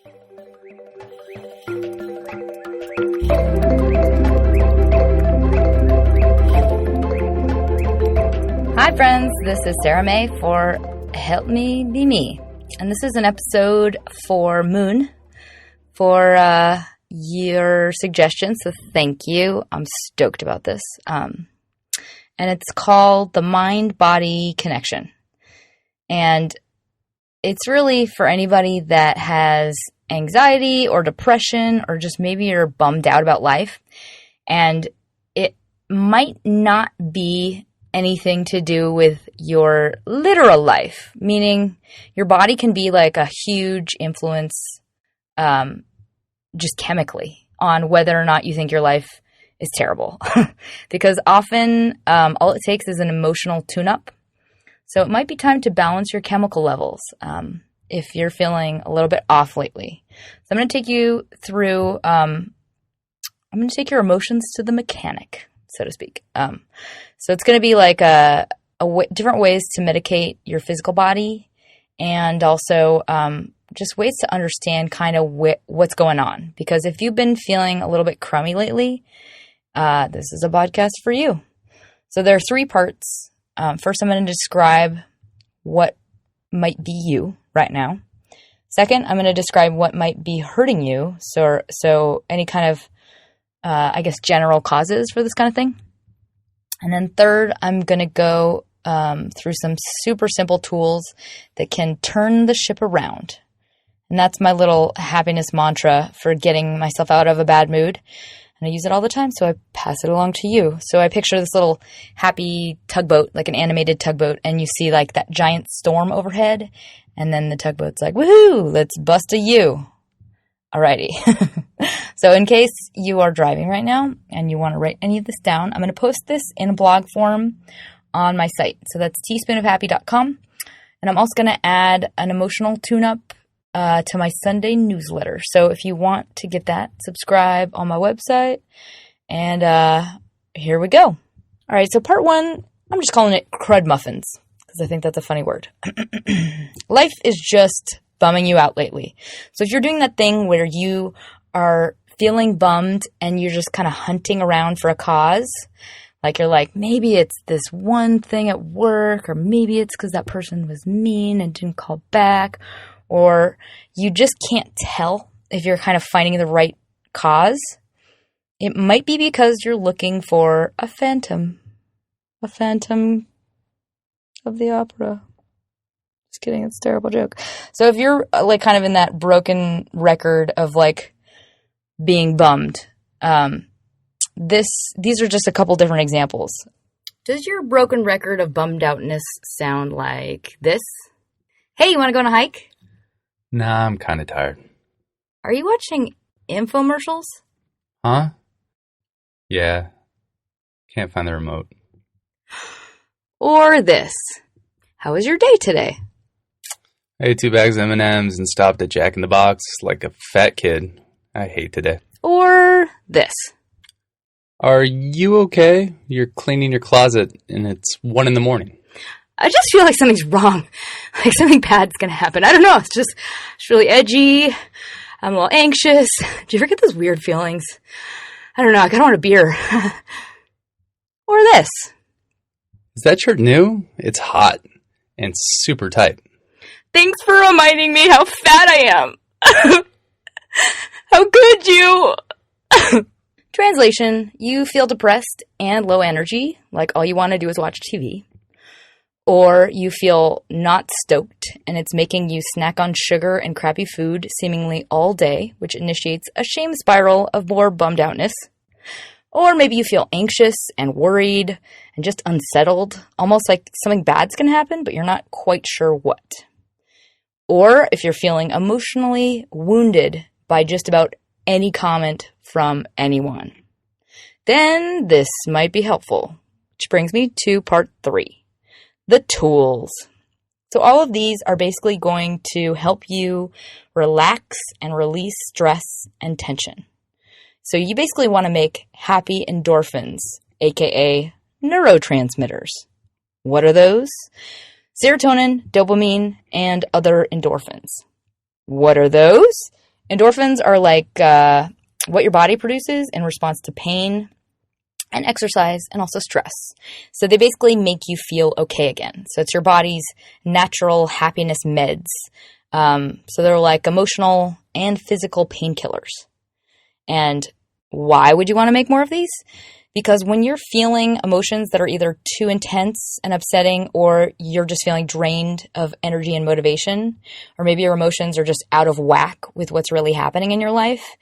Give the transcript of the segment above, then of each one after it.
Hi friends, this is Sarah May for Help Me Be Me. And this is an episode for Moon for your suggestions, so thank you. I'm stoked about this. And it's called The Mind-Body Connection. And it's really for anybody that has anxiety or depression, or just maybe you're bummed out about life. And it might not be anything to do with your literal life, meaning your body can be like a huge influence just chemically on whether or not you think your life is terrible. Because often all it takes is an emotional tune-up. So it might be time to balance your chemical levels if you're feeling a little bit off lately. So I'm going to take you through, I'm going to take your emotions to the mechanic, so to speak. So it's going to be like different ways to medicate your physical body, and also just ways to understand kind of what's going on. Because if you've been feeling a little bit crummy lately, this is a podcast for you. So there are 3 parts. First, I'm going to describe what might be you right now. Second, I'm going to describe what might be hurting you. So any kind of, general causes for this kind of thing. And then third, I'm going to go through some super simple tools that can turn the ship around. And that's my little happiness mantra for getting myself out of a bad mood. And I use it all the time, so I pass it along to you. So I picture this little happy tugboat, like an animated tugboat, and you see like that giant storm overhead, and then the tugboat's like, woohoo, let's bust a U. Alrighty. So in case you are driving right now and you want to write any of this down, I'm going to post this in a blog form on my site. So that's teaspoonofhappy.com. And I'm also going to add an emotional tune-up to my Sunday newsletter. So if you want to get that, subscribe on my website. And here we go. All right, so part 1, I'm just calling it crud muffins because I think that's a funny word. Life is just bumming you out lately. So if you're doing that thing where you are feeling bummed and you're just kind of hunting around for a cause, like you're like, maybe it's this one thing at work, or maybe it's because that person was mean and didn't call back, or you just can't tell if you're kind of finding the right cause, it might be because you're looking for a phantom of the opera. Just kidding, it's a terrible joke. So if you're like kind of in that broken record of like being bummed, these are just a couple different examples. Does your broken record of bummed outness sound like this? Hey, you want to go on a hike? Nah, I'm kind of tired. Are you watching infomercials? Huh? Yeah. Can't find the remote. Or this. How was your day today? I ate 2 bags of M&Ms and stopped at Jack in the Box like a fat kid. I hate today. Or this. Are you okay? You're cleaning your closet and it's 1 a.m. I just feel like something's wrong. Like something bad's going to happen. I don't know. It's really edgy. I'm a little anxious. Do you ever get those weird feelings? I don't know. I kind of want a beer. Or this. Is that shirt new? It's hot and super tight. Thanks for reminding me how fat I am. How could you? Translation, you feel depressed and low energy, like all you want to do is watch TV. Or you feel not stoked and it's making you snack on sugar and crappy food seemingly all day, which initiates a shame spiral of more bummed outness. Or maybe you feel anxious and worried and just unsettled, almost like something bad's going to happen, but you're not quite sure what. Or if you're feeling emotionally wounded by just about any comment from anyone, then this might be helpful. Which brings me to part 3, the tools. So all of these are basically going to help you relax and release stress and tension. So you basically want to make happy endorphins, aka neurotransmitters. What are those? Serotonin, dopamine, and other endorphins. What are those? Endorphins are like what your body produces in response to pain and exercise and also stress. So they basically make you feel okay again. So it's your body's natural happiness meds. So they're like emotional and physical painkillers. And why would you want to make more of these? Because when you're feeling emotions that are either too intense and upsetting, or you're just feeling drained of energy and motivation, or maybe your emotions are just out of whack with what's really happening in your life,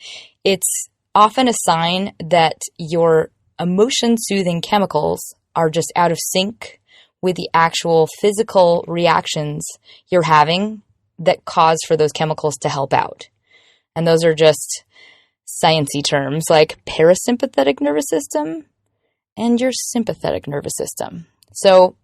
it's often a sign that your emotion-soothing chemicals are just out of sync with the actual physical reactions you're having that cause for those chemicals to help out. And those are just sciencey terms like parasympathetic nervous system and your sympathetic nervous system. So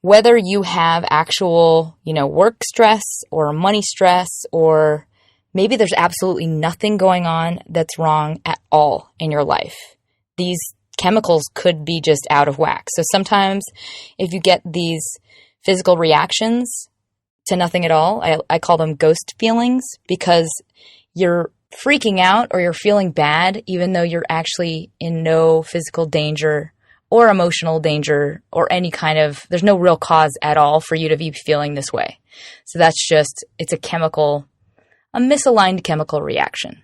whether you have actual, work stress or money stress, or maybe there's absolutely nothing going on that's wrong at all in your life, these chemicals could be just out of whack. So sometimes if you get these physical reactions to nothing at all, I call them ghost feelings, because you're freaking out or you're feeling bad even though you're actually in no physical danger or emotional danger or there's no real cause at all for you to be feeling this way. So it's a misaligned chemical reaction.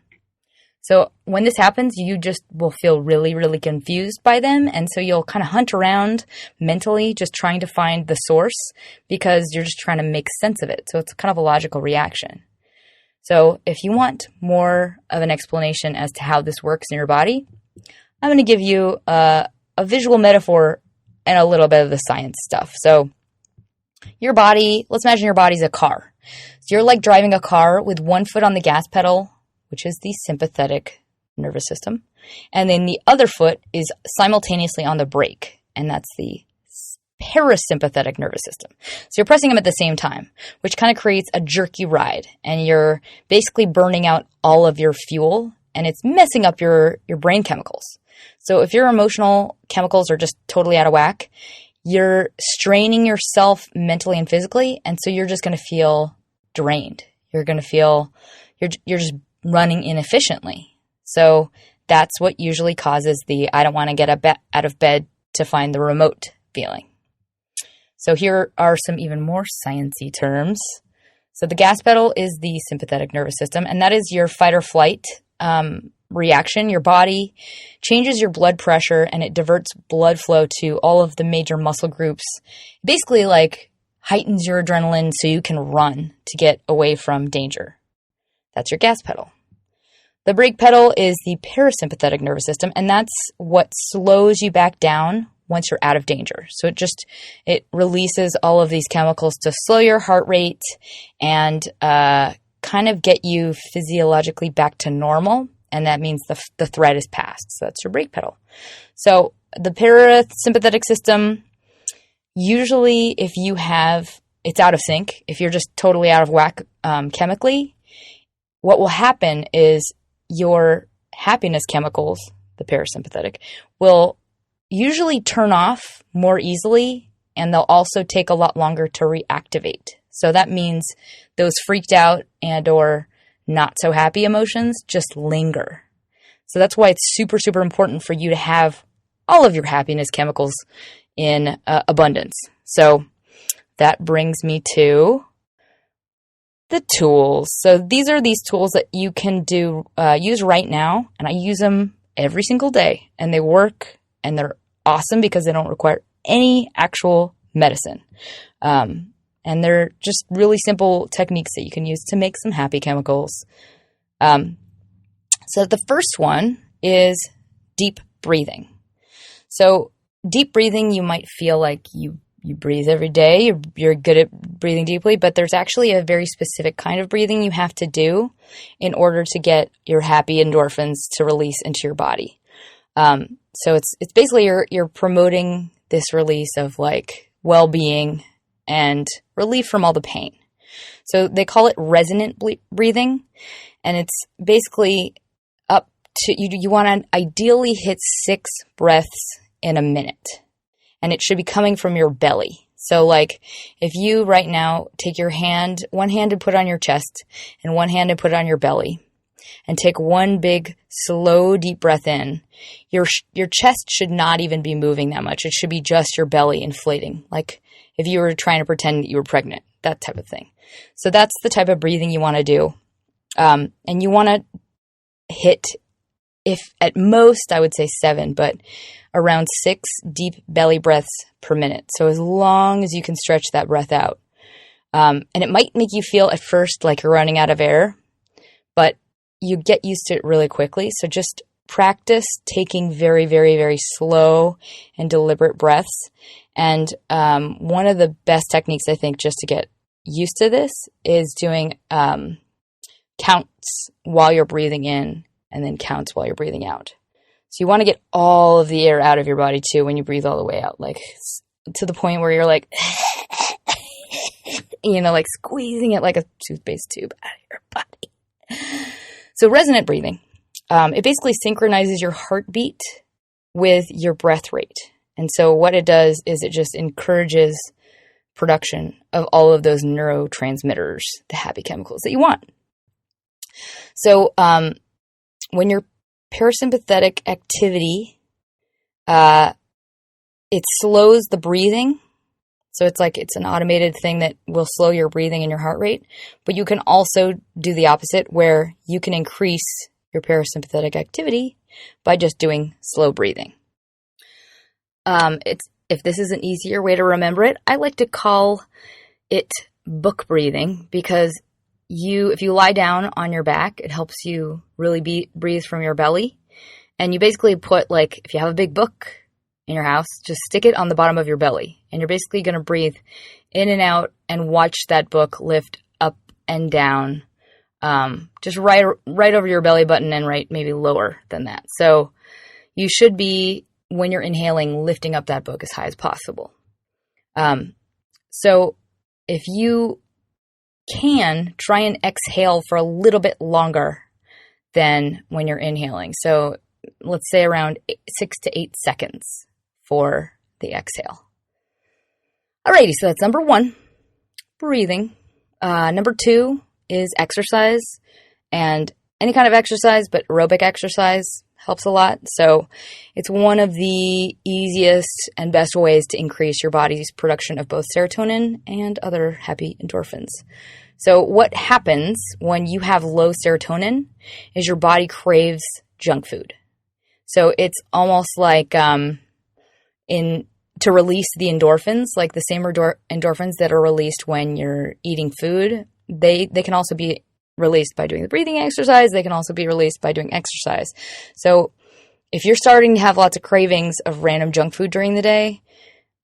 So when this happens, you just will feel really, really confused by them. And so you'll kind of hunt around mentally just trying to find the source, because you're just trying to make sense of it. So it's kind of a logical reaction. So if you want more of an explanation as to how this works in your body, I'm going to give you a visual metaphor and a little bit of the science stuff. So let's imagine your body's a car. So you're like driving a car with one foot on the gas pedal, which is the sympathetic nervous system, and then the other foot is simultaneously on the brake, and that's the parasympathetic nervous system. So you're pressing them at the same time, which kind of creates a jerky ride, and you're basically burning out all of your fuel, and it's messing up your brain chemicals. So if your emotional chemicals are just totally out of whack, you're straining yourself mentally and physically, and so you're just going to feel drained. You're going to feel you're just running inefficiently. So that's what usually causes the I don't want to get out of bed to find the remote feeling. So here are some even more sciencey terms. So the gas pedal is the sympathetic nervous system, and that is your fight or flight reaction. Your body changes your blood pressure, and it diverts blood flow to all of the major muscle groups. Basically, like heightens your adrenaline so you can run to get away from danger. That's your gas pedal. The brake pedal is the parasympathetic nervous system, and that's what slows you back down once you're out of danger. So it releases all of these chemicals to slow your heart rate and kind of get you physiologically back to normal, and that means the threat is past. So that's your brake pedal. So the parasympathetic system, usually if it's out of sync, if you're just totally out of whack chemically, what will happen is your happiness chemicals, the parasympathetic, will usually turn off more easily, and they'll also take a lot longer to reactivate. So that means those freaked out and or not so happy emotions just linger. So that's why it's super, super important for you to have all of your happiness chemicals in abundance. So that brings me to the tools. So these are these tools that you can use right now, and I use them every single day, and they work, and they're awesome because they don't require any actual medicine. And they're just really simple techniques that you can use to make some happy chemicals. So the first one is deep breathing. So deep breathing, you might feel like you breathe every day, you're good at breathing deeply, but there's actually a very specific kind of breathing you have to do in order to get your happy endorphins to release into your body. So it's basically you're promoting this release of like well-being and relief from all the pain. So they call it resonant breathing, and it's basically up to you want to ideally hit 6 breaths in a minute. And it should be coming from your belly. So like if you right now take your one hand and put it on your chest and one hand and put it on your belly, and take one big, slow, deep breath in, your chest should not even be moving that much. It should be just your belly inflating, like if you were trying to pretend that you were pregnant, that type of thing. So that's the type of breathing you want to do. And you want to hit, if at most, I would say 7, but around 6 deep belly breaths per minute. So as long as you can stretch that breath out. And it might make you feel at first like you're running out of air, but you get used to it really quickly. So just practice taking very, very, very slow and deliberate breaths. And one of the best techniques, I think, just to get used to this is doing counts while you're breathing in and then counts while you're breathing out. So you want to get all of the air out of your body too when you breathe all the way out, like to the point where you're like, like squeezing it like a toothpaste tube out of your body. So resonant breathing, it basically synchronizes your heartbeat with your breath rate. And so what it does is it just encourages production of all of those neurotransmitters, the happy chemicals that you want. So when your parasympathetic activity, it slows the breathing. So it's an automated thing that will slow your breathing and your heart rate. But you can also do the opposite, where you can increase your parasympathetic activity by just doing slow breathing. If this is an easier way to remember it, I like to call it book breathing, because if you lie down on your back, it helps you really breathe from your belly. And you basically put, if you have a big book in your house, just stick it on the bottom of your belly. And you're basically going to breathe in and out and watch that book lift up and down, just right over your belly button and right maybe lower than that. So you should be, when you're inhaling, lifting up that book as high as possible. So if you can, try and exhale for a little bit longer than when you're inhaling. So let's say around 6 to 8 seconds for the exhale. Alrighty, so that's number 1, breathing. Number 2 is exercise, and any kind of exercise, but aerobic exercise helps a lot. So it's one of the easiest and best ways to increase your body's production of both serotonin and other happy endorphins. So what happens when you have low serotonin is your body craves junk food. So it's almost like to release the endorphins, like the same endorphins that are released when you're eating food, they can also be released by doing the breathing exercise. They can also be released by doing exercise. So if you're starting to have lots of cravings of random junk food during the day,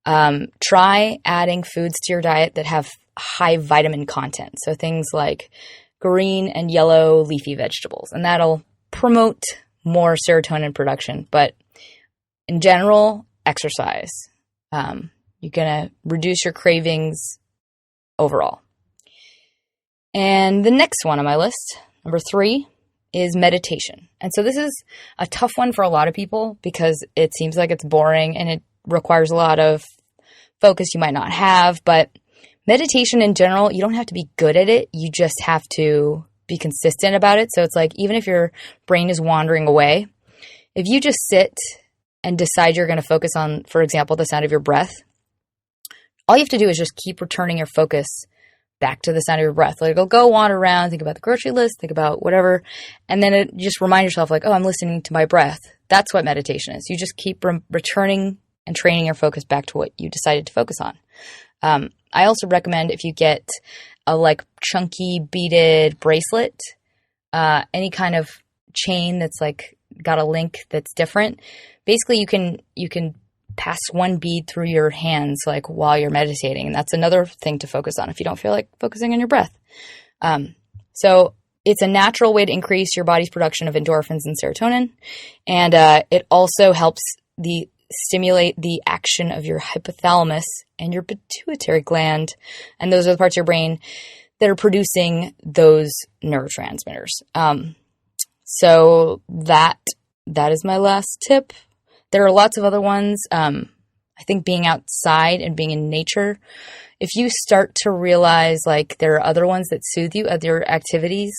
try adding foods to your diet that have high vitamin content. So things like green and yellow leafy vegetables, and that'll promote more serotonin production. But in general, exercise. You're going to reduce your cravings overall. And the next one on my list, number 3, is meditation. And so this is a tough one for a lot of people because it seems like it's boring and it requires a lot of focus you might not have. But meditation in general, you don't have to be good at it. You just have to be consistent about it. So it's like, even if your brain is wandering away, if you just sit and decide you're going to focus on, for example, the sound of your breath, all you have to do is just keep returning your focus back to the sound of your breath. Like, it'll go wander around, think about the grocery list, think about whatever, and then just remind yourself, like, oh, I'm listening to my breath. That's what meditation is. You just keep returning and training your focus back to what you decided to focus on. I also recommend, if you get a chunky beaded bracelet, any kind of chain that's got a link that's different. Basically, you can pass one bead through your hands while you're meditating, and that's another thing to focus on if you don't feel like focusing on your breath. So it's a natural way to increase your body's production of endorphins and serotonin, and it also helps stimulate the action of your hypothalamus and your pituitary gland, and those are the parts of your brain that are producing those neurotransmitters. So that is my last tip. There are lots of other ones. I think being outside and being in nature, if you start to realize there are other ones that soothe you, other activities,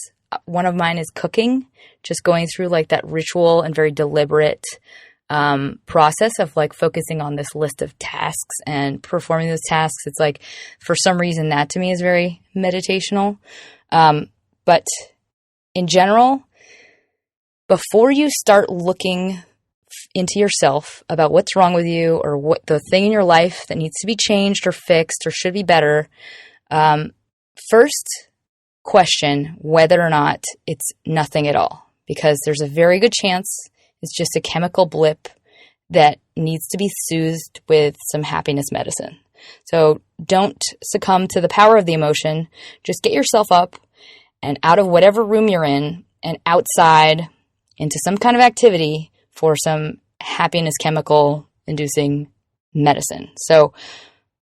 One of mine is cooking, just going through like that ritual and very deliberate process of like focusing on this list of tasks and performing those tasks. It's like, for some reason, that to me is very meditational. But in general, before you start looking into yourself about what's wrong with you or what the thing in your life that needs to be changed or fixed or should be better, first question whether or not it's nothing at all, because there's a very good chance it's just a chemical blip that needs to be soothed with some happiness medicine. So don't succumb to the power of the emotion. Just get yourself up and out of whatever room you're in and outside into some kind of activity for some happiness chemical inducing medicine. So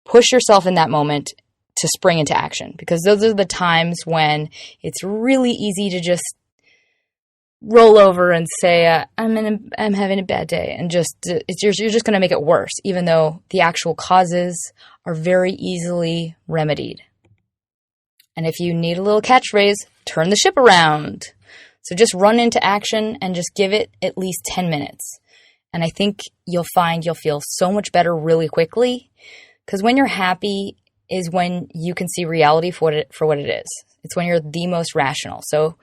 push yourself in that moment to spring into action, because those are the times when it's really easy to just roll over and say, I'm having a bad day, and you're just going to make it worse, even though the actual causes are very easily remedied. And if you need a little catchphrase, turn the ship around. So just run into action and just give it at least 10 minutes. And I think you'll find you'll feel so much better really quickly, because when you're happy is when you can see reality for what it is. It's when you're the most rational. So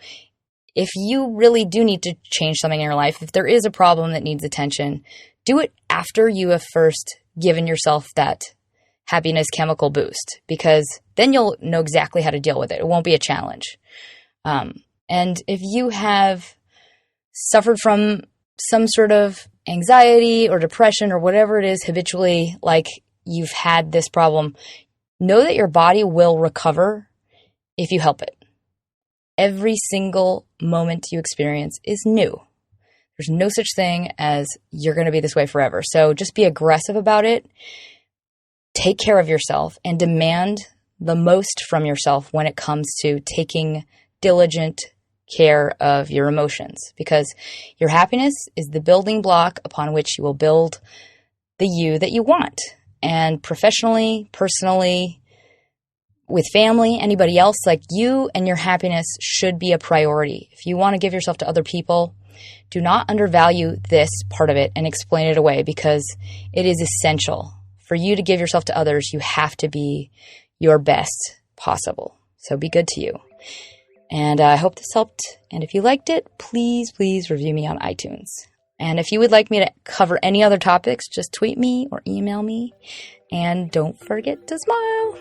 if you really do need to change something in your life, if there is a problem that needs attention, do it after you have first given yourself that happiness chemical boost, because then you'll know exactly how to deal with it. It won't be a challenge. And if you have suffered from some sort of anxiety or depression or whatever it is habitually, like you've had this problem, know that your body will recover if you help it. Every single moment you experience is new. There's no such thing as you're going to be this way forever. So just be aggressive about it. Take care of yourself and demand the most from yourself when it comes to taking diligent care of your emotions, because your happiness is the building block upon which you will build the you that you want. And professionally, personally, with family, anybody else, like, you and your happiness should be a priority. If you want to give yourself to other people, do not undervalue this part of it and explain it away, because it is essential. For you to give yourself to others, you have to be your best possible. So be good to you. And I hope this helped. And if you liked it, please review me on iTunes. And if you would like me to cover any other topics, just tweet me or email me. And don't forget to smile.